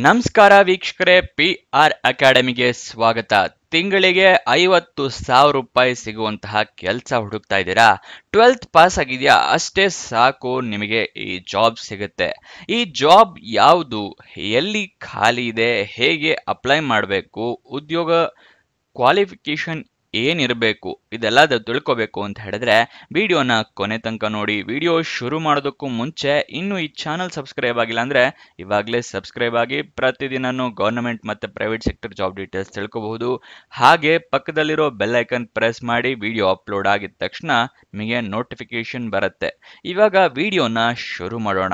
ನಮಸ್ಕಾರ ವೀಕ್ಷಕರೇ, PR ಅಕಾಡೆಮಿಗೆ ಸ್ವಾಗತ. ತಿಂಗಳಿಗೆ 50,000 ರೂಪಾಯಿ ಸಿಗುವಂತಹ ಕೆಲಸ ಹುಡುಕ್ತಾ ಇದ್ದೀರಾ? 12th ಪಾಸ್ ಆಗಿದೆಯಾ? ಅಷ್ಟೇ ಸಾಕು, ನಿಮಗೆ ಈ ಜಾಬ್ ಸಿಗುತ್ತೆ. ಈ ಜಾಬ್ ಯಾವುದು, ಎಲ್ಲಿ ಖಾಲಿ ಇದೆ, ಹೇಗೆ ಅಪ್ಲೈ ಮಾಡಬೇಕು, ಉದ್ಯೋಗ ಕ್ವಾಲಿಫಿಕೇಶನ್ ಏನಿರಬೇಕು, ಇದೆಲ್ಲ ತಿಳ್ಕೋಬೇಕು ಅಂತ ಹೇಳಿದ್ರೆ ವಿಡಿಯೋನ ಕೊನೆ ತನಕ ನೋಡಿ. ವಿಡಿಯೋ ಶುರು ಮಾಡೋದಕ್ಕೂ ಮುಂಚೆ ಇನ್ನು ಈ ಚಾನಲ್ ಸಬ್ಸ್ಕ್ರೈಬ್ ಆಗಿಲ್ಲ ಅಂದ್ರೆ ಇವಾಗಲೇ ಸಬ್ಸ್ಕ್ರೈಬ್ ಆಗಿ. ಪ್ರತಿದಿನನೂ ಗವರ್ನಮೆಂಟ್ ಮತ್ತೆ ಪ್ರೈವೇಟ್ ಸೆಕ್ಟರ್ ಜಾಬ್ ಡೀಟೇಲ್ಸ್ ತಿಳ್ಕೋಬಹುದು. ಹಾಗೆ ಪಕ್ಕದಲ್ಲಿರೋ ಬೆಲ್ ಐಕನ್ ಪ್ರೆಸ್ ಮಾಡಿ, ವಿಡಿಯೋ ಅಪ್ಲೋಡ್ ಆಗಿದ ತಕ್ಷಣ ನಿಮಗೆ ನೋಟಿಫಿಕೇಶನ್ ಬರುತ್ತೆ. ಇವಾಗ ವಿಡಿಯೋನ ಶುರು ಮಾಡೋಣ.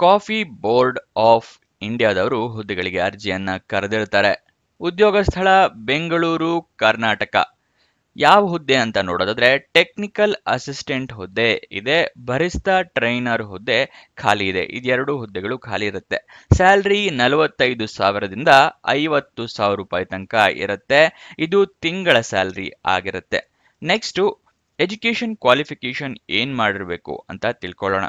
ಕಾಫಿ ಬೋರ್ಡ್ ಆಫ್ ಇಂಡಿಯಾದವರು ಹುದ್ದೆಗಳಿಗೆ ಅರ್ಜಿಯನ್ನ ಕರೆದಿರ್ತಾರೆ. ಉದ್ಯೋಗ ಸ್ಥಳ ಬೆಂಗಳೂರು, ಕರ್ನಾಟಕ. ಯಾವ ಹುದ್ದೆ ಅಂತ ನೋಡೋದಾದ್ರೆ ಟೆಕ್ನಿಕಲ್ ಅಸಿಸ್ಟೆಂಟ್ ಹುದ್ದೆ ಇದೆ, ಬರಿಸ್ತಾ ಟ್ರೈನರ್ ಹುದ್ದೆ ಖಾಲಿ ಇದೆ. ಇದೆರಡು ಹುದ್ದೆಗಳು ಖಾಲಿ ಇರುತ್ತೆ. ಸ್ಯಾಲ್ರಿ 45,000ದಿಂದ 50,000 ರೂಪಾಯಿ ತನಕ ಇರುತ್ತೆ. ಇದು ತಿಂಗಳ ಸ್ಯಾಲ್ರಿ ಆಗಿರುತ್ತೆ. ನೆಕ್ಸ್ಟು ಎಜುಕೇಶನ್ ಕ್ವಾಲಿಫಿಕೇಶನ್ ಏನ್ ಮಾಡಿರ್ಬೇಕು ಅಂತ ತಿಳ್ಕೊಳ್ಳೋಣ.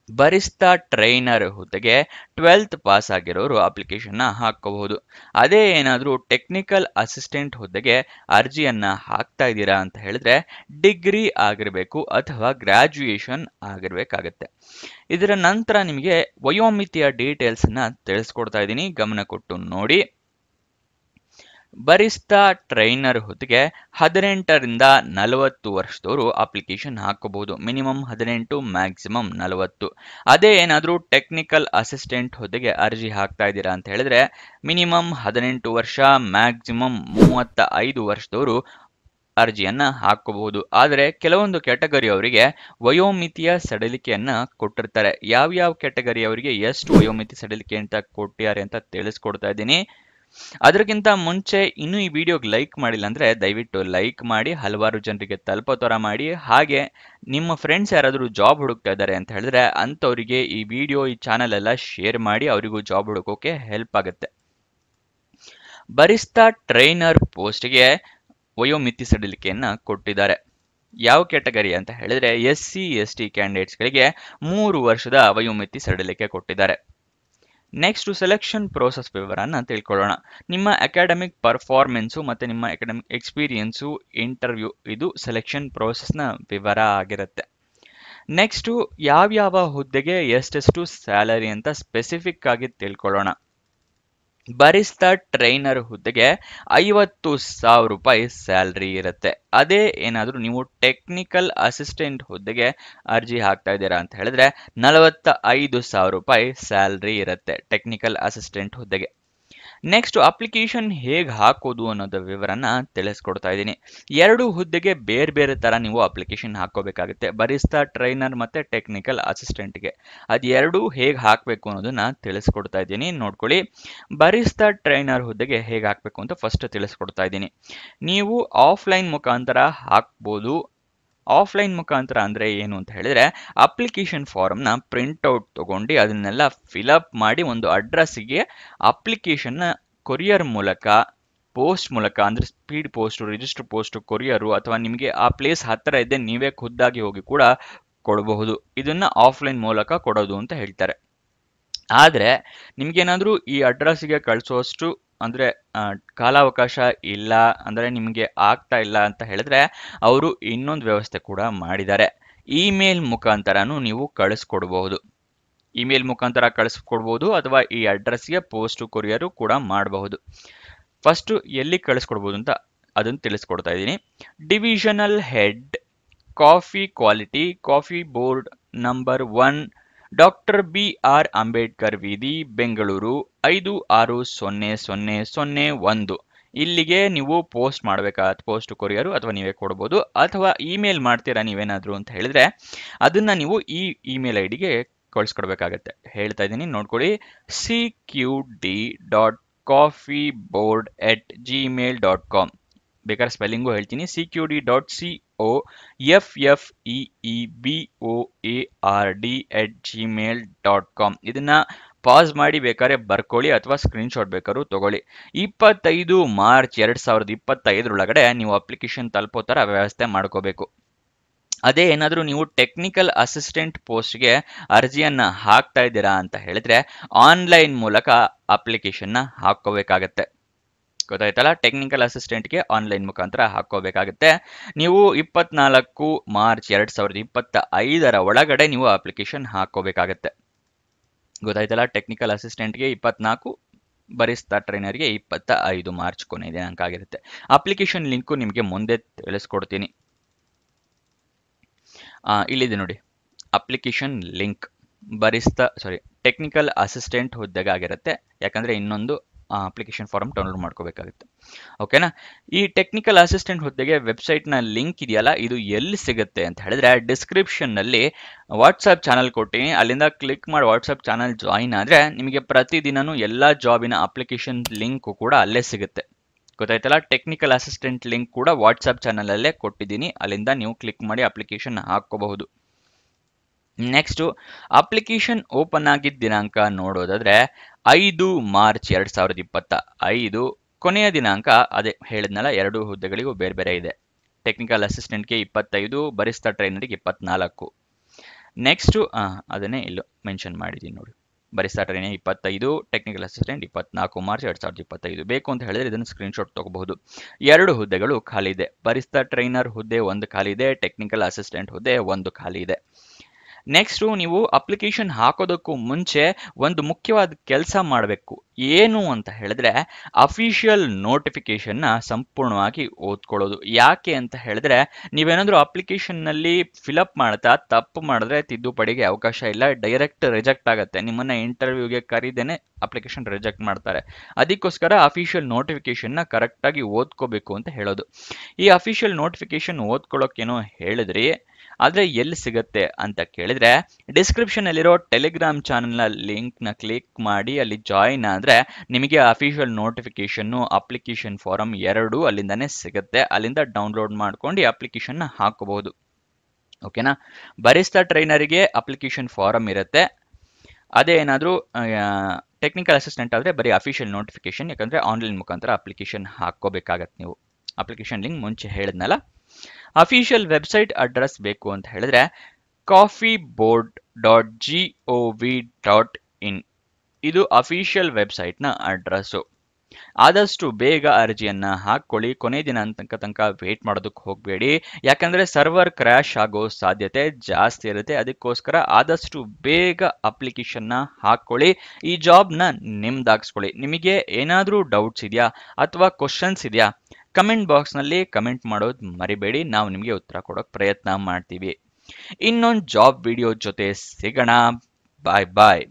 ಬರಿಸ್ತಾ ಟ್ರೈನರ್ ಹುದ್ದೆಗೆ 12th ಪಾಸ್ ಆಗಿರೋರು ಅಪ್ಲಿಕೇಶನ್ನ ಹಾಕಬಹುದು. ಅದೇ ಏನಾದರೂ ಟೆಕ್ನಿಕಲ್ ಅಸಿಸ್ಟೆಂಟ್ ಹುದ್ದೆಗೆ ಅರ್ಜಿಯನ್ನ ಹಾಕ್ತಾ ಇದ್ದೀರಾ ಅಂತ ಹೇಳಿದ್ರೆ ಡಿಗ್ರಿ ಆಗಿರಬೇಕು ಅಥವಾ ಗ್ರಾಜ್ಯುಯೇಷನ್ ಆಗಿರ್ಬೇಕಾಗತ್ತೆ. ಇದರ ನಂತರ ನಿಮಗೆ ವಯೋಮಿತಿಯ ಡೀಟೇಲ್ಸ್ನ ತಿಳಿಸ್ಕೊಡ್ತಾ ಇದ್ದೀನಿ, ಗಮನ ಕೊಟ್ಟು ನೋಡಿ. ಬರಿಸ್ತಾ ಟ್ರೈನರ್ ಹುದ್ದೆಗೆ 18ರಿಂದ 40 ವರ್ಷದವರು ಅಪ್ಲಿಕೇಶನ್ ಹಾಕಬಹುದು. Minimum 18, maximum 40. ಅದೇ ಏನಾದರೂ ಟೆಕ್ನಿಕಲ್ ಅಸಿಸ್ಟೆಂಟ್ ಹುದ್ದೆಗೆ ಅರ್ಜಿ ಹಾಕ್ತಾ ಇದ್ದೀರಾ ಅಂತ ಹೇಳಿದ್ರೆ ಮಿನಿಮಮ್ 18 ವರ್ಷ, ಮ್ಯಾಕ್ಸಿಮಮ್ 35 ವರ್ಷದವರು ಅರ್ಜಿಯನ್ನ ಹಾಕಬಹುದು. ಆದರೆ ಕೆಲವೊಂದು ಕ್ಯಾಟಗರಿ ಅವರಿಗೆ ವಯೋಮಿತಿಯ ಸಡಿಲಿಕೆಯನ್ನ ಕೊಟ್ಟಿರ್ತಾರೆ. ಯಾವ್ಯಾವ ಕ್ಯಾಟಗರಿ ಅವರಿಗೆ ಎಷ್ಟು ವಯೋಮಿತಿ ಸಡಿಲಿಕೆ ಅಂತ ಕೊಟ್ಟಿದ್ದಾರೆ ಅಂತ ತಿಳಿಸ್ಕೊಡ್ತಾ ಇದ್ದೀನಿ. ಅದಕ್ಕಿಂತ ಮುಂಚೆ ಇನ್ನೂ ಈ ವಿಡಿಯೋಗೆ ಲೈಕ್ ಮಾಡಿಲ್ಲ ಅಂದ್ರೆ ದಯವಿಟ್ಟು ಲೈಕ್ ಮಾಡಿ, ಹಲವಾರು ಜನರಿಗೆ ತಲುಪೋ ಥರ ಮಾಡಿ. ಹಾಗೆ ನಿಮ್ಮ ಫ್ರೆಂಡ್ಸ್ ಯಾರಾದರೂ ಜಾಬ್ ಹುಡುಕ್ತಾ ಇದ್ದಾರೆ ಅಂತ ಹೇಳಿದ್ರೆ ಅಂಥವರಿಗೆ ಈ ವಿಡಿಯೋ, ಈ ಚಾನಲ್ ಎಲ್ಲ ಶೇರ್ ಮಾಡಿ, ಅವರಿಗೂ ಜಾಬ್ ಹುಡುಕೋಕೆ ಹೆಲ್ಪ್ ಆಗುತ್ತೆ. ಬರಿಸ್ತಾ ಟ್ರೈನರ್ ಪೋಸ್ಟ್ಗೆ ವಯೋಮಿತಿ ಸಡಿಲಿಕೆಯನ್ನ ಕೊಟ್ಟಿದ್ದಾರೆ. ಯಾವ ಕ್ಯಾಟಗರಿ ಅಂತ ಹೇಳಿದ್ರೆ SC/ST ಕ್ಯಾಂಡಿಡೇಟ್ಸ್ಗಳಿಗೆ 3 ವರ್ಷದ ವಯೋಮಿತಿ ಸಡಿಲಿಕೆ ಕೊಟ್ಟಿದ್ದಾರೆ. ನೆಕ್ಸ್ಟ್ ಸೆಲೆಕ್ಷನ್ ಪ್ರೋಸೆಸ್ ವಿವರನ ತಿಳ್ಕೊಳ್ಳೋಣ. ನಿಮ್ಮ ಅಕಾಡೆಮಿಕ್ ಪರ್ಫಾರ್ಮೆನ್ಸು ಮತ್ತೆ ನಿಮ್ಮ ಅಕಾಡೆಮಿಕ್ ಎಕ್ಸ್ಪೀರಿಯನ್ಸು, ಇಂಟರ್ವ್ಯೂ, ಇದು ಸೆಲೆಕ್ಷನ್ ಪ್ರೋಸೆಸ್ನ ವಿವರ ಆಗಿರುತ್ತೆ. ನೆಕ್ಸ್ಟು ಯಾವ್ಯಾವ ಹುದ್ದೆಗೆ ಎಷ್ಟೆಷ್ಟು ಸ್ಯಾಲರಿ ಅಂತ ಸ್ಪೆಸಿಫಿಕ್ ಆಗಿ ತಿಳ್ಕೊಳ್ಳೋಣ. ಬರಿಸ್ತಾ ಟ್ರೈನರ್ ಹುದ್ದೆಗೆ 50,000 ರೂಪಾಯಿ ಸ್ಯಾಲ್ರಿ ಇರುತ್ತೆ. ಅದೇ ಏನಾದರೂ ನೀವು ಟೆಕ್ನಿಕಲ್ ಅಸಿಸ್ಟೆಂಟ್ ಹುದ್ದೆಗೆ ಅರ್ಜಿ ಹಾಕ್ತಾ ಇದ್ದೀರಾ ಅಂತ ಹೇಳಿದ್ರೆ 45,000 ರೂಪಾಯಿ ಸ್ಯಾಲ್ರಿ ಇರುತ್ತೆ ಟೆಕ್ನಿಕಲ್ ಅಸಿಸ್ಟೆಂಟ್ ಹುದ್ದೆಗೆ. ನೆಕ್ಸ್ಟ್ ಅಪ್ಲಿಕೇಶನ್ ಹೇಗೆ ಹಾಕೋದು ಅನ್ನೋದ ವಿವರನ ತಿಳಿಸ್ಕೊಡ್ತಾ ಇದ್ದೀನಿ. ಎರಡು ಹುದ್ದೆಗೆ ಬೇರೆ ಬೇರೆ ತರ ನೀವು ಅಪ್ಲಿಕೇಶನ್ ಹಾಕೋಬೇಕಾಗುತ್ತೆ. ಬರಿಸ್ತಾ ಟ್ರೈನರ್ ಮತ್ತೆ ಟೆಕ್ನಿಕಲ್ ಅಸಿಸ್ಟೆಂಟ್ಗೆ ಅದು ಎರಡು ಹೇಗೆ ಹಾಕಬೇಕು ಅನ್ನೋದನ್ನ ತಿಳಿಸ್ಕೊಡ್ತಾ ಇದ್ದೀನಿ, ನೋಡ್ಕೊಳ್ಳಿ. ಬರಿಸ್ತಾ ಟ್ರೈನರ್ ಹುದ್ದೆಗೆ ಹೇಗೆ ಹಾಕಬೇಕು ಅಂತ ಫಸ್ಟ್ ತಿಳಿಸ್ಕೊಡ್ತಾ ಇದ್ದೀನಿ. ನೀವು ಆಫ್ಲೈನ್ ಮುಖಾಂತರ ಹಾಕ್ಬೋದು. ಆಫ್ಲೈನ್ ಮುಖಾಂತರ ಅಂದ್ರೆ ಏನು ಅಂತ ಹೇಳಿದ್ರೆ ಅಪ್ಲಿಕೇಶನ್ ಫಾರ್ಮ್ನ ಪ್ರಿಂಟ್ಔಟ್ ತಗೊಂಡು ಅದನ್ನೆಲ್ಲ ಫಿಲಪ್ ಮಾಡಿ ಒಂದು ಅಡ್ರೆಸ್ಗೆ ಅಪ್ಲಿಕೇಶನ್ನ ಕೊರಿಯರ್ ಮೂಲಕ, ಪೋಸ್ಟ್ ಮೂಲಕ, ಅಂದ್ರೆ speed post, register post, courier, ಅಥವಾ ನಿಮಗೆ ಆ ಪ್ಲೇಸ್ ಹತ್ತಿರ ಇದ್ದೆ ನೀವೇ ಖುದ್ದಾಗಿ ಹೋಗಿ ಕೂಡ ಕೊಡಬಹುದು. ಇದನ್ನ ಆಫ್ಲೈನ್ ಮೂಲಕ ಕೊಡೋದು ಅಂತ ಹೇಳ್ತಾರೆ. ಆದರೆ ನಿಮ್ಗೇನಾದರೂ ಈ ಅಡ್ರೆಸ್ಗೆ ಕಳಿಸೋಷ್ಟು ಅಂದರೆ ಕಾಲಾವಕಾಶ ಇಲ್ಲ, ಅಂದರೆ ನಿಮಗೆ ಆಗ್ತಾ ಇಲ್ಲ ಅಂತ ಹೇಳಿದ್ರೆ ಅವರು ಇನ್ನೊಂದು ವ್ಯವಸ್ಥೆ ಕೂಡ ಮಾಡಿದ್ದಾರೆ. ಇಮೇಲ್ ಮುಖಾಂತರನೂ ನೀವು ಕಳಿಸ್ಕೊಡ್ಬಹುದು. ಇಮೇಲ್ ಮುಖಾಂತರ ಕಳಿಸ್ಕೊಡ್ಬೋದು ಅಥವಾ ಈ ಅಡ್ರೆಸ್ಗೆ ಪೋಸ್ಟು ಕೊರಿಯರು ಕೂಡ ಮಾಡಬಹುದು. ಫಸ್ಟು ಎಲ್ಲಿ ಕಳಿಸ್ಕೊಡ್ಬೋದು ಅಂತ ಅದನ್ನು ತಿಳಿಸ್ಕೊಡ್ತಾ ಇದ್ದೀನಿ. Divisional head, coffee quality, coffee board number 1, doctor BR Ambedkar ವೀದಿ, ಬೆಂಗಳೂರು 560001. ಇಲ್ಲಿಗೆ ನೀವು ಪೋಸ್ಟ್ ಮಾಡಬೇಕಾದ ಪೋಸ್ಟ್ ಕೊರಿಯರು ಅಥವಾ ನೀವೇ ಕೊಡ್ಬೋದು. ಅಥವಾ ಇಮೇಲ್ ಮಾಡ್ತೀರಾ ನೀವೇನಾದರೂ ಅಂತ ಹೇಳಿದ್ರೆ ಅದನ್ನ ನೀವು ಈ ಇಮೇಲ್ ಐಡಿಗೆ ಕಳಿಸ್ಕೊಡ್ಬೇಕಾಗತ್ತೆ. ಹೇಳ್ತಾ ಇದ್ದೀನಿ, ನೋಡ್ಕೊಳ್ಳಿ. cqd.coffeeboard@gmail.com. ಬೇಕಾದ್ರೆ ಸ್ಪೆಲ್ಲಿಂಗು ಹೇಳ್ತೀನಿ. cqd.coffeeboard@gmail.com. ಇದನ್ನ ಪಾಸ್ ಮಾಡಿ ಬೇಕಾದ್ರೆ ಬರ್ಕೊಳ್ಳಿ ಅಥವಾ ಸ್ಕ್ರೀನ್ಶಾಟ್ ಬೇಕಾದ್ರೂ ತಗೊಳ್ಳಿ. 25 ಮಾರ್ಚ್ 2025 ನೀವು ಅಪ್ಲಿಕೇಶನ್ ತಲುಪೋ ಥರ ವ್ಯವಸ್ಥೆ ಮಾಡ್ಕೋಬೇಕು. ಅದೇ ಏನಾದರೂ ನೀವು ಟೆಕ್ನಿಕಲ್ ಅಸಿಸ್ಟೆಂಟ್ ಪೋಸ್ಟ್ಗೆ ಅರ್ಜಿಯನ್ನ ಹಾಕ್ತಾ ಇದ್ದೀರಾ ಅಂತ ಹೇಳಿದ್ರೆ ಆನ್ಲೈನ್ ಮೂಲಕ ಅಪ್ಲಿಕೇಶನ್ನ ಹಾಕೋಬೇಕಾಗತ್ತೆ. ಗೊತ್ತಾಯ್ತಲ್ಲ, ಟೆಕ್ನಿಕಲ್ ಅಸಿಸ್ಟೆಂಟ್ಗೆ ಆನ್ಲೈನ್ ಮುಖಾಂತರ ಹಾಕೋಬೇಕಾಗುತ್ತೆ. ನೀವು 24 ಮಾರ್ಚ್ 2025 ಒಳಗಡೆ ನೀವು ಅಪ್ಲಿಕೇಶನ್ ಹಾಕೋಬೇಕಾಗತ್ತೆ. ಗೊತ್ತಾಯ್ತಲ್ಲ, ಟೆಕ್ನಿಕಲ್ ಅಸಿಸ್ಟೆಂಟ್ಗೆ 24, ಬರಿಸ್ತಾ ಟ್ರೈನರ್ಗೆ 25 ಮಾರ್ಚ್ ಕೊನೆ ದಿನಾಂಕ ಆಗಿರುತ್ತೆ. ಅಪ್ಲಿಕೇಶನ್ ಲಿಂಕು ನಿಮಗೆ ಮುಂದೆ ತಿಳಿಸ್ಕೊಡ್ತೀನಿ. ಇಲ್ಲಿದೆ ನೋಡಿ, ಅಪ್ಲಿಕೇಶನ್ ಲಿಂಕ್ ಟೆಕ್ನಿಕಲ್ ಅಸಿಸ್ಟೆಂಟ್ ಹುದ್ದೆಗಾಗಿರುತ್ತೆ. ಯಾಕಂದ್ರೆ ಇನ್ನೊಂದು ಅಪ್ಲಿಕೇಶನ್ ಫಾರ್ಮ್ ಡೌನ್ಲೋಡ್ ಮಾಡ್ಕೋಬೇಕಾಗುತ್ತೆ. ಓಕೆನಾ. ಈ ಟೆಕ್ನಿಕಲ್ ಅಸಿಸ್ಟೆಂಟ್ ಹುದ್ದೆಗೆ ವೆಬ್ಸೈಟ್ನ ಲಿಂಕ್ ಇದೆಯಲ್ಲ, ಇದು ಎಲ್ಲಿ ಸಿಗುತ್ತೆ ಅಂತ ಹೇಳಿದ್ರೆ ಡಿಸ್ಕ್ರಿಪ್ಷನ್ನಲ್ಲಿ ವಾಟ್ಸಪ್ ಚಾನಲ್ ಕೊಟ್ಟಿನಿ, ಅಲ್ಲಿಂದ ಕ್ಲಿಕ್ ಮಾಡಿ ವಾಟ್ಸಪ್ ಚಾನಲ್ ಜಾಯಿನ್ ಆದರೆ ನಿಮಗೆ ಪ್ರತಿದಿನನೂ ಎಲ್ಲ ಜಾಬಿನ ಅಪ್ಲಿಕೇಶನ್ ಲಿಂಕು ಕೂಡ ಅಲ್ಲೇ ಸಿಗುತ್ತೆ. ಗೊತ್ತಾಯ್ತಲ್ಲ, ಟೆಕ್ನಿಕಲ್ ಅಸಿಸ್ಟೆಂಟ್ ಲಿಂಕ್ ಕೂಡ ವಾಟ್ಸಪ್ ಚಾನಲಲ್ಲೇ ಕೊಟ್ಟಿದ್ದೀನಿ, ಅಲ್ಲಿಂದ ನೀವು ಕ್ಲಿಕ್ ಮಾಡಿ ಅಪ್ಲಿಕೇಶನ್ ಹಾಕೋಬಹುದು. ನೆಕ್ಸ್ಟು ಅಪ್ಲಿಕೇಶನ್ ಓಪನ್ ಆಗಿದ್ದ ದಿನಾಂಕ ನೋಡೋದಾದ್ರೆ 5 ಮಾರ್ಚ್ 2025, ಕೊನೆಯ ದಿನಾಂಕ ಅದೇ ಹೇಳಿದ್ನಲ್ಲ, 2 ಹುದ್ದೆಗಳಿಗೂ ಬೇರೆ ಬೇರೆ ಇದೆ. ಟೆಕ್ನಿಕಲ್ ಅಸಿಸ್ಟೆಂಟ್ಗೆ 25, ಬರಿಸ್ತಾ ಟ್ರೈನರ್ಗೆ 24. ನೆಕ್ಸ್ಟು ಅದನ್ನೇ ಇಲ್ಲೂ ಮೆನ್ಷನ್ ಮಾಡಿದ್ದೀನಿ ನೋಡಿ, ಬರಿಸ್ತಾ ಟ್ರೈನರ್ 25, ಟೆಕ್ನಿಕಲ್ ಅಸಿಸ್ಟೆಂಟ್ 24 ಮಾರ್ಚ್ 2025. ಬೇಕು ಅಂತ ಹೇಳಿದ್ರೆ ಇದನ್ನು ಸ್ಕ್ರೀನ್ಶಾಟ್ ತಗೋಬಹುದು. 2 ಹುದ್ದೆಗಳು ಖಾಲಿ ಇದೆ. ಬರಿಸ್ತಾ ಟ್ರೈನರ್ ಹುದ್ದೆ 1 ಖಾಲಿ ಇದೆ, ಟೆಕ್ನಿಕಲ್ ಅಸಿಸ್ಟೆಂಟ್ ಹುದ್ದೆ 1 ಖಾಲಿ ಇದೆ. ನೆಕ್ಸ್ಟು ನೀವು ಅಪ್ಲಿಕೇಶನ್ ಹಾಕೋದಕ್ಕೂ ಮುಂಚೆ ಒಂದು ಮುಖ್ಯವಾದ ಕೆಲಸ ಮಾಡಬೇಕು. ಏನು ಅಂತ ಹೇಳಿದ್ರೆ ಅಫಿಷಿಯಲ್ ನೋಟಿಫಿಕೇಶನ್ನ ಸಂಪೂರ್ಣವಾಗಿ ಓದ್ಕೊಳ್ಳೋದು. ಯಾಕೆ ಅಂತ ಹೇಳಿದ್ರೆ ನೀವೇನಾದರೂ ಅಪ್ಲಿಕೇಶನ್ನಲ್ಲಿ ಫಿಲಪ್ ಮಾಡ್ತಾ ತಪ್ಪು ಮಾಡಿದ್ರೆ ತಿದ್ದುಪಡಿಗೆ ಅವಕಾಶ ಇಲ್ಲ, ಡೈರೆಕ್ಟ್ ರಿಜೆಕ್ಟ್ ಆಗುತ್ತೆ. ನಿಮ್ಮನ್ನ ಇಂಟರ್ವ್ಯೂಗೆ ಕರೀದೇನೆ ಅಪ್ಲಿಕೇಶನ್ ರಿಜೆಕ್ಟ್ ಮಾಡ್ತಾರೆ. ಅದಕ್ಕೋಸ್ಕರ ಅಫಿಷಿಯಲ್ ನೋಟಿಫಿಕೇಶನ್ನ ಕರೆಕ್ಟಾಗಿ ಓದ್ಕೋಬೇಕು ಅಂತ ಹೇಳೋದು. ಈ ಅಫಿಷಿಯಲ್ ನೋಟಿಫಿಕೇಶನ್ ಓದ್ಕೊಳ್ಳೋಕ್ಕೇನೋ ಹೇಳಿದ್ರಿ, ಆದರೆ ಎಲ್ಲಿ ಸಿಗುತ್ತೆ ಅಂತ ಕೇಳಿದ್ರೆ ಡಿಸ್ಕ್ರಿಪ್ಷನ್ ಅಲ್ಲಿರೋ ಟೆಲಿಗ್ರಾಮ್ ಚಾನಲ್ನ ಲಿಂಕ್ನ ಕ್ಲಿಕ್ ಮಾಡಿ ಅಲ್ಲಿ ಜಾಯಿನ್ ಆದರೆ ನಿಮಗೆ ಅಫಿಷಿಯಲ್ ನೋಟಿಫಿಕೇಶನ್ನು, ಅಪ್ಲಿಕೇಶನ್ ಫಾರಮ್ 2 ಅಲ್ಲಿಂದಾನೇ ಸಿಗುತ್ತೆ. ಅಲ್ಲಿಂದ ಡೌನ್ಲೋಡ್ ಮಾಡ್ಕೊಂಡು ಅಪ್ಲಿಕೇಶನ್ನ ಹಾಕೋಬಹುದು. ಓಕೆನಾ. ಬರಿಸ್ತಾ ಟ್ರೈನರಿಗೆ ಅಪ್ಲಿಕೇಶನ್ ಫಾರಮ್ ಇರುತ್ತೆ. ಅದೇ ಏನಾದರೂ ಟೆಕ್ನಿಕಲ್ ಅಸಿಸ್ಟೆಂಟ್ ಆದರೆ ಬರೀ ಅಫಿಷಿಯಲ್ ನೋಟಿಫಿಕೇಶನ್, ಯಾಕಂದರೆ ಆನ್ಲೈನ್ ಮುಖಾಂತರ ಅಪ್ಲಿಕೇಶನ್ ಹಾಕೋಬೇಕಾಗತ್ತೆ. ನೀವು ಅಪ್ಲಿಕೇಶನ್ ಲಿಂಕ್ ಮುಂಚೆ ಹೇಳಿದ್ನಲ್ಲ. ಅಫಿಷಿಯಲ್ ವೆಬ್ಸೈಟ್ ಅಡ್ರೆಸ್ ಬೇಕು ಅಂತ ಹೇಳಿದ್ರೆ coffeeboard.gov.in, ಇದು ಅಫಿಷಿಯಲ್ ವೆಬ್ಸೈಟ್ನ ಅಡ್ರೆಸ್ಸು. ಆದಷ್ಟು ಬೇಗ ಅರ್ಜಿಯನ್ನ ಹಾಕೊಳ್ಳಿ. ಕೊನೆ ದಿನಾಂಕ ವೇಟ್ ಮಾಡೋದಕ್ಕೆ ಹೋಗಬೇಡಿ, ಯಾಕಂದ್ರೆ ಸರ್ವರ್ ಕ್ರ್ಯಾಶ್ ಆಗೋ ಸಾಧ್ಯತೆ ಜಾಸ್ತಿ ಇರುತ್ತೆ. ಅದಕ್ಕೋಸ್ಕರ ಆದಷ್ಟು ಬೇಗ ಅಪ್ಲಿಕೇಶನ್ನ ಹಾಕೊಳ್ಳಿ, ಈ ಜಾಬ್ನ ನಿಮ್ದಾಗಿಸ್ಕೊಳ್ಳಿ. ನಿಮಗೆ ಏನಾದರೂ ಡೌಟ್ಸ್ ಇದೆಯಾ ಅಥವಾ ಕ್ವಶನ್ಸ್ ಇದೆಯಾ, ಕಮೆಂಟ್ ಬಾಕ್ಸ್ನಲ್ಲಿ ಕಮೆಂಟ್ ಮಾಡೋದು ಮರಿಬೇಡಿ, ನಾವು ನಿಮಗೆ ಉತ್ತರ ಕೊಡೋಕೆ ಪ್ರಯತ್ನ ಮಾಡ್ತೀವಿ. ಇನ್ನೊಂದು ಜಾಬ್ ವಿಡಿಯೋ ಜೊತೆ ಸಿಗೋಣ. ಬಾಯ್ ಬಾಯ್.